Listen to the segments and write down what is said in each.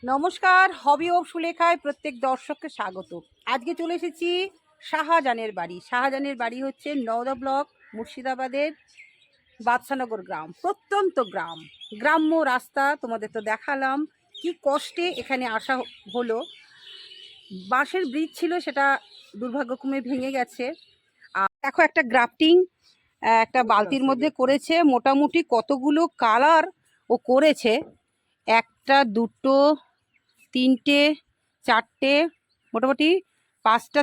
নমস্কার, hobby of সুলেখায় প্রত্যেক দর্শককে স্বাগত। আজকে চলে এসেছি শাহজাহানের বাড়ি। শাহজাহানের বাড়ি হচ্ছে নওদা ব্লক, মুর্শিদাবাদের বাদশানগর গ্রাম, প্রত্যন্ত গ্রাম, গ্রাম্য রাস্তা তোমাদের তো দেখালাম। কি কষ্টে এখানে আসা হলো। বাঁশের ব্রিজ ছিল, সেটা দুর্ভাগ্যক্রমে ভেঙে গেছে। আর দেখো একটা গ্রাফটিং একটা বালতির মধ্যে করেছে। মোটামুটি কতগুলো কালার ও করেছে, একটা দুটো তিনটে চারটে মোটামুটি পাঁচটা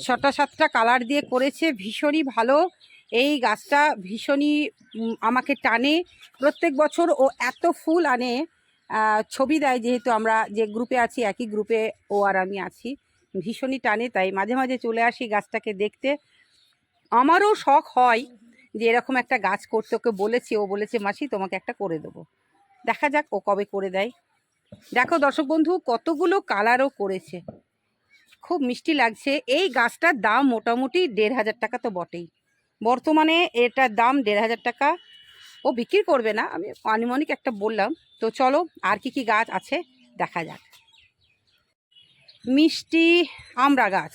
ছটা সাতটা কালার দিয়ে করেছে। ভীষণই ভালো এই গাছটা, ভীষণই আমাকে টানে। প্রত্যেক বছর ও এত ফুল আনে, ছবি দেয়, যেহেতু আমরা যে গ্রুপে আছি একই গ্রুপে ও আর আমি আছি, ভীষণই টানে। তাই মাঝে মাঝে চলে আসি গাছটাকে দেখতে। আমারও শখ হয় যে এরকম একটা গাছ করতে। ওকে বলেছি, ও বলেছে মাসি তোমাকে একটা করে দেবো। দেখা যাক ও কবে করে দেয়। দেখো দর্শক বন্ধু, কতগুলো কালারও করেছে, খুব মিষ্টি লাগছে। এই গাছটার দাম মোটামুটি ১৫০০ টাকা তো বটেই। বর্তমানে এটার দাম ১৫০০ টাকা। ও বিক্রি করবে না, আমি আনুমানিক একটা বললাম। তো চলো আর কি কি গাছ আছে দেখা যাক। মিষ্টি আমড়া গাছ।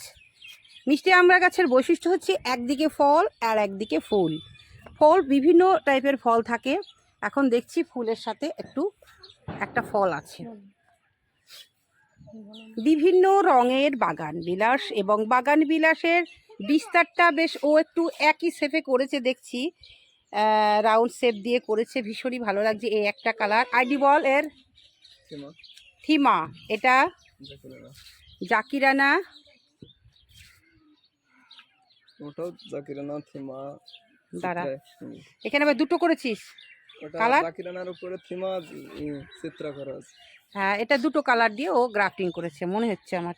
মিষ্টি আমড়া গাছের বৈশিষ্ট্য হচ্ছে একদিকে ফল আর একদিকে ফুল। ফল বিভিন্ন টাইপের ফল থাকে, এখন দেখছি ফুলের সাথে একটা ফল আছে। বিভিন্ন রঙের বাগান বিলাস, এবং বাগান বিলাসের বিস্তারটা বেশ ও একটু একই শেপে করেছে দেখছি, রাউন্ড শেপ দিয়ে করেছে, ভীষণই ভালো লাগছে। এই একটা কালার আইডি বল এর থিমা, এটা জাকিরানা, ওটাও জাকিরানা থিমা। দাঁড়া, এখানে আবার দুটো করেছিস কালার। জাকিরানার উপরে থিমা চিত্র করা আছে। হ্যাঁ, এটা দুটো কালার দিয়ে ও গ্রাফটিং করেছে মনে হচ্ছে আমার।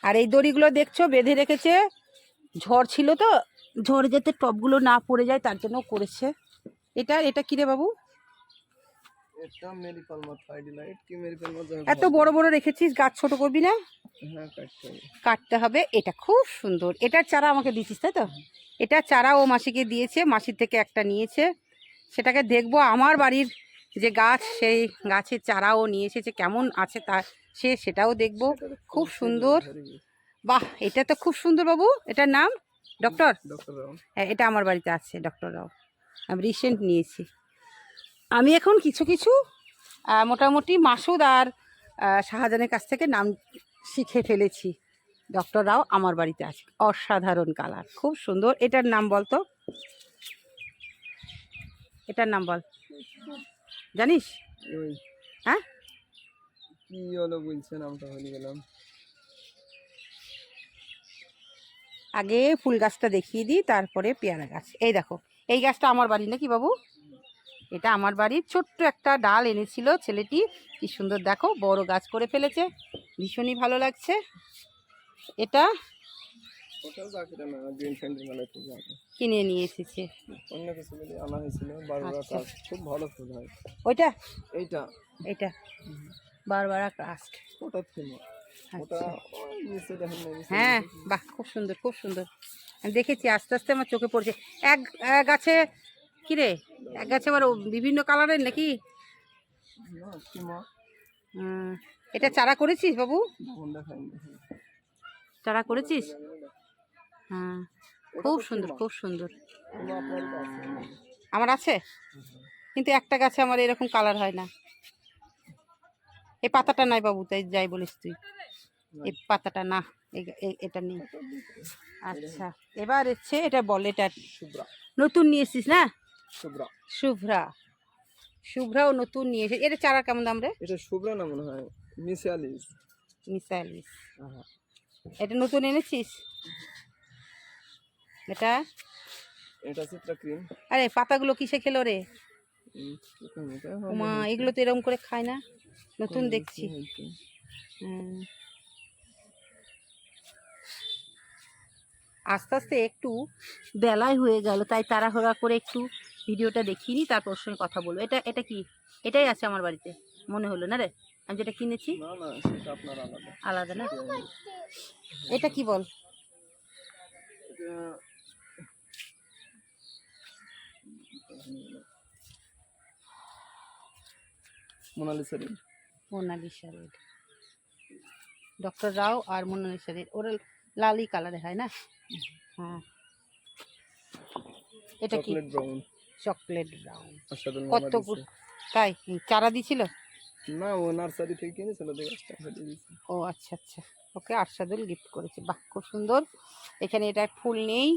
আর এই দড়িগুলো দেখছো বেঁধে রেখেছে, ঝড় ছিল তো, ঝড়ে যাতে টপগুলো না পড়ে যায় তার জন্য করেছে। এটা কি রে বাবু? এটা মেরিপালমা থাইডিলাইট কি মেরিপালমা। এত বড় বড় রেখেছিস, গাছ ছোট করবি না? হ্যাঁ, কাটতে হবে। এটা খুব সুন্দর, এটার চারা আমাকে দিয়েছিস তাই তো? এটা চারা ও মাসিকে দিয়েছে, মাসির থেকে একটা নিয়েছে। সেটাকে দেখবো। আমার বাড়ির যে গাছ, সেই গাছের চারাও নিয়ে এসেছে, কেমন আছে তা সেটাও দেখবো। খুব সুন্দর, বাহ, এটা তো খুব সুন্দর বাবু। এটার নাম ডক্টর রাও। হ্যাঁ, এটা আমার বাড়িতে আছে ডক্টর রাও, আমি রিসেন্ট নিয়েছি। আমি এখন কিছু কিছু মোটামুটি মাসুদ আর শাহজাহানের কাছ থেকে নাম শিখে ফেলেছি। ডক্টর রাও আমার বাড়িতে আছে, অসাধারণ কালার, খুব সুন্দর। এটার নাম বলতো, এটার নাম বল, জানিস? হ্যাঁ, কি হলো বলছে, নামটা ভুলে গেলাম। আগে ফুল গাছটা দেখিয়ে দিই, তারপরে পেয়ারা গাছ। এই দেখো, এই গাছটা আমার বাড়ি নাকি বাবু? এটা আমার বাড়ির ছোট্ট একটা ডাল এনেছিল ছেলেটি, কি সুন্দর দেখো, বড় গাছ করে ফেলেছে, ভীষণই ভালো লাগছে। এটা কিনে নিয়ে এসেছে, অন্য কিছু আনা হয়েছিল। খুব ভালো ফুল হয় ওইটা, এইটা এটা বারবারা কাস্ট। ওটা থিমা, ওটা নিচে দেখেন না? হ্যাঁ, বাহ, খুব সুন্দর খুব সুন্দর। আমি দেখেছি, আস্তে আস্তে আমার চোখে পড়ছে। এক গাছে কি রে, এক গাছে আবার বিভিন্ন কালারের নাকি? এটা চারা করেছিস বাবু? চারা করেছিস? হ্যাঁ, খুব সুন্দর খুব সুন্দর। আমার আছে, কিন্তু একটা গাছে আমার এরকম কালার হয় না। এই পাতাটা নাই বাবু, তাই যাই বলিস তুই, এই পাতাটা না, এটা নেই। আচ্ছা, এবার হচ্ছে এটা বল, এটা নতুন নিয়ে এসছিস না? শুভ্রা, শুভ্রাও নতুন নিয়ে এসে। এটা চারা কেমন দাম রে? এটা শুভ্রা না, মনে হয় মিসালিস। মিসালিস, এটা নতুন এনেছিস? এটা চিত্রা ক্রিম। আরে পাতাগুলো কিসে খেলো রে? মা, এগুলো তো এরকম করে খায় না, নতুন দেখছি। আস্তে আস্তে একটু বেলায় হয়ে গেল, তাই তাড়াহুড়া করে একটু ভিডিওটা দেখিনি, তারপর সঙ্গে কথা বলবো। এটা কি? এটাই আছে আমার বাড়িতে। মনে হলো না রে, আমি যেটা কিনেছি না না, সেটা আপনার আলাদা। আলাদা না। এটা কি বল? এটা Mona Lisa ring. Mona Lisa red, doctor Rao আর মোনালিসা রেড, ওরা লালি কালারে হয় না? হ্যাঁ। এটা কি? Chocolate brown. Chocolate brown. Ashadul কত মামা দিছে। তাই চারা দিছিল? না, ও নার্সারি থেকে কিনেছিল, দেখে টাকা দিয়ে দিয়েছে। ও আচ্ছা আচ্ছা, ওকে আরশাদুল গিফট করেছে। বাহ, খুব সুন্দর। এখানে এটা ফুল নেই,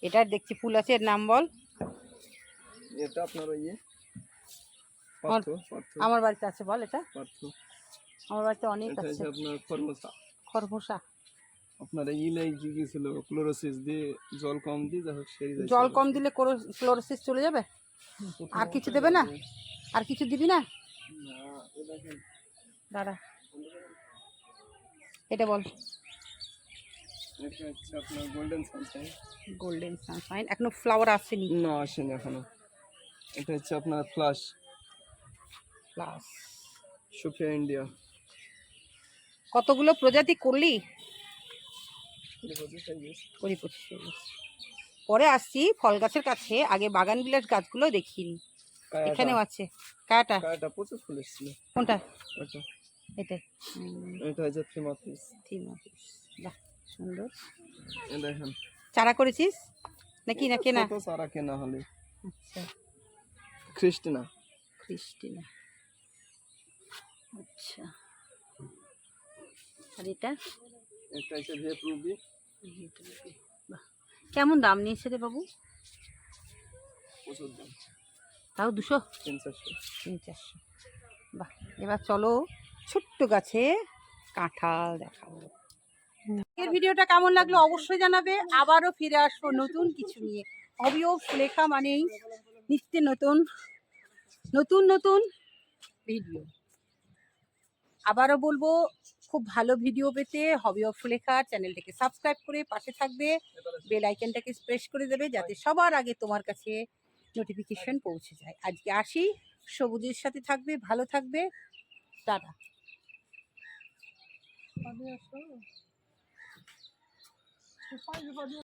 এটার দেখছি ফুল আছে, এর নাম বল। এটা আপনার ওই পার্থ। আমার বাড়িতে আছে, বল এটা। পার্থ। আমার বাড়িতে অনেক এটা আছে। হচ্ছে আপনার খরমোসা। খরগোশা। আপনার ইলাই কি গেছিল, ক্লোরোসিস দিয়ে জল কম দিয়ে যাই হোক সেরে যায়। জল কম দিলে ক্লোরোসিস চলে যাবে? আর কিছু দেবে না? আর কিছু দিবি না? না, এটা কি? দাঁড়া, এটা বল। এটা হচ্ছে আপনার গোল্ডেন সানশাইন। গোল্ডেন সানশাইন এখনো ফ্লাওয়ার আসেনি। না, আসেনি এখনো। এটা হচ্ছে আপনার ফ্লাশ। Plus Sufia India. কতগুলো প্রজাতি করলি? 20-25। পরে আসছি ফল গাছের কাছে, আগে বাগান বিলাস গাছগুলো দেখিনি। এখানেও আছে কাটা। কাটা প্রচুর ফুল এসেছিল। কোনটা? আচ্ছা, এটা এটা হচ্ছে থ্রিমাথিস। বাহ, সুন্দর। এই দেখেন। চারা করেছিস নাকি না কেনা? ছোট চারা কেনা হলে। আচ্ছা, ক্রিস্টিনা। ক্রিস্টিনা। আচ্ছা, আর এটা? এটা হচ্ছে ভেপ রুবি। বাহ, কেমন দাম নিয়েছে রে বাবু? প্রচুর দাম। তাও 200? 300-400। বাহ, এবার চলো ছোট্ট গাছে কাঁঠাল দেখাবো। এর ভিডিওটা কেমন লাগলো অবশ্যই জানাবে। আবারও ফিরে আসবো নতুন কিছু নিয়ে। হবি অফ সুলেখা মানেই নিত্য নতুন নতুন নতুন ভিডিও। আবারও বলবো, খুব ভালো ভিডিও পেতে হবি অফ সুলেখা চ্যানেলটাকে সাবস্ক্রাইব করে পাশে থাকবে, বেল আইকনটাকে প্রেস করে দেবে যাতে সবার আগে তোমার কাছে নোটিফিকেশন পৌঁছে যায়। আজকে আসি, সবুজের সাথে থাকবে, ভালো থাকবে, টাটা।